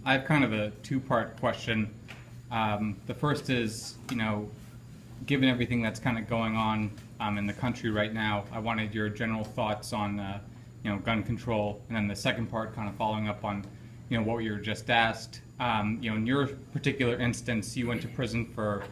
I have kind of a two-part question. The first is, given everything that's kind of going on in the country right now, I wanted your general thoughts on, gun control. And then the second part, kind of following up on, what you were just asked. In your particular instance, you went to prison for,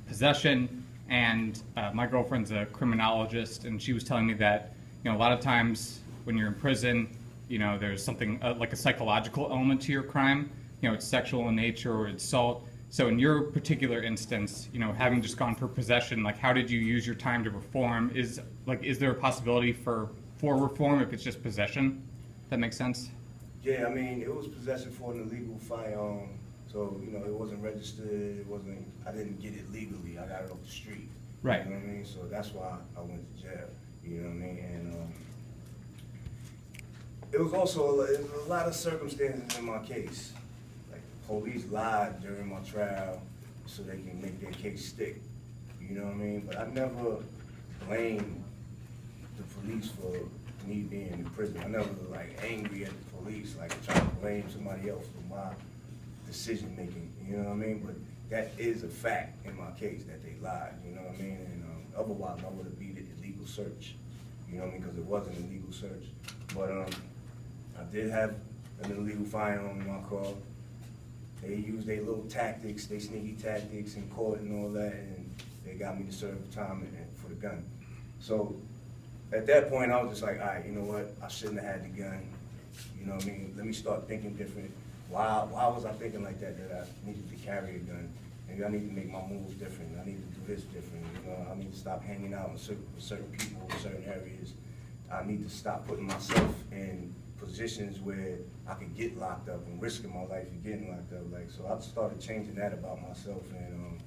possession. And my girlfriend's a criminologist, and she was telling me that, a lot of times when you're in prison, there's something like a psychological element to your crime. It's sexual in nature or it's assault. So in your particular instance, having just gone for possession, like how did you use your time to reform? Is there a possibility for reform if it's just possession? That makes sense? Yeah, I mean, it was possession for an illegal firearm. So, it wasn't registered, I didn't get it legally, I got it off the street. Right. You know what I mean? So that's why I went to jail, you know what I mean? And it was also a lot of circumstances in my case. Like the police lied during my trial so they can make their case stick, you know what I mean? But I never blamed the police for me being in prison. I never was angry at the police, trying to blame somebody else for my decision making, you know what I mean? But that is a fact in my case that they lied, you know what I mean? And otherwise I would have beat it illegal search, you know what I mean? Because it wasn't an illegal search. But I did have an illegal firearm in my car. They used their little tactics, their sneaky tactics in court and all that, and they got me to serve time for the gun. So at that point I was just like, all right, you know what? I shouldn't have had the gun. You know what I mean? Let me start thinking different. Why was I thinking like that I needed to carry a gun? Maybe I need to make my moves different. I need to do this different. I need to stop hanging out with certain people in certain areas. I need to stop putting myself in positions where I could get locked up and risking my life and getting locked up. So I started changing that about myself and,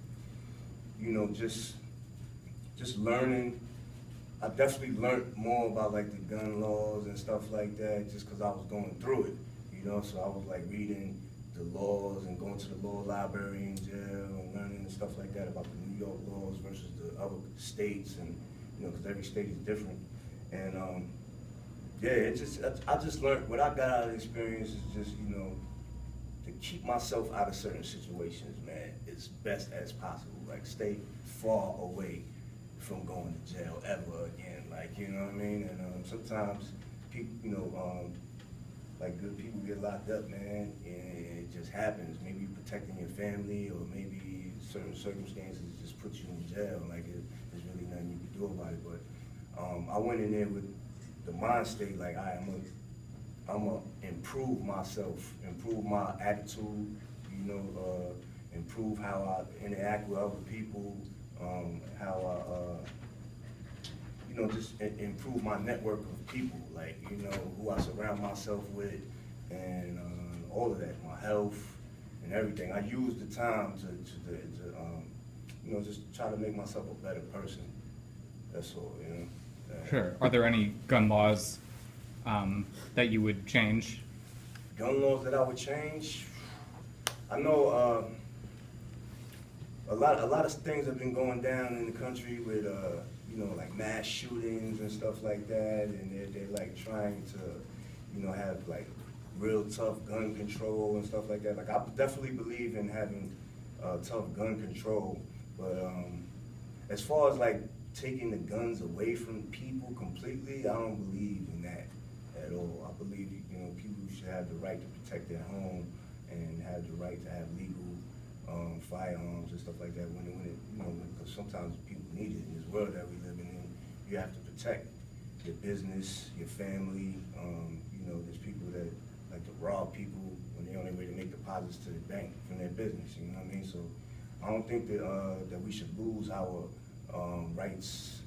just learning. I definitely learned more about the gun laws and stuff like that just because I was going through it. So I was reading the laws and going to the law library in jail and learning and stuff like that about the New York laws versus the other states, and because every state is different. And I just learned what I got out of the experience is just to keep myself out of certain situations, man, as best as possible. Stay far away from going to jail ever again. You know what I mean? And sometimes people, good people get locked up, man, and it just happens. Maybe you're protecting your family, or maybe certain circumstances just put you in jail. There's really nothing you can do about it. But I went in there with the mind state, all right, I'm gonna improve myself, improve my attitude, improve how I interact with other people, how I, just improve my network of people, who I surround myself with, and all of that, my health and everything. I use the time to just try to make myself a better person. That's all, Sure. Are there any gun laws that you would change? Gun laws that I would change? I know a lot of things have been going down in the country with mass shootings and stuff like that, and they're trying to, have real tough gun control and stuff like that. I definitely believe in having tough gun control, but as far as taking the guns away from people completely, I don't believe in that at all. I believe people should have the right to protect their home and have the right to have legal firearms and stuff like that when because sometimes people need it in this world that we live in. You have to protect your business, your family. There's people that like to rob people when they're on their way to make deposits to the bank from their business. You know what I mean? So I don't think that we should lose our rights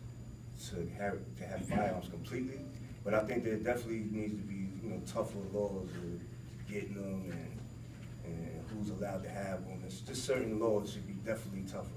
to have firearms completely. But I think there definitely needs to be tougher laws of getting them and who's allowed to have them. It's just certain laws should be definitely tougher.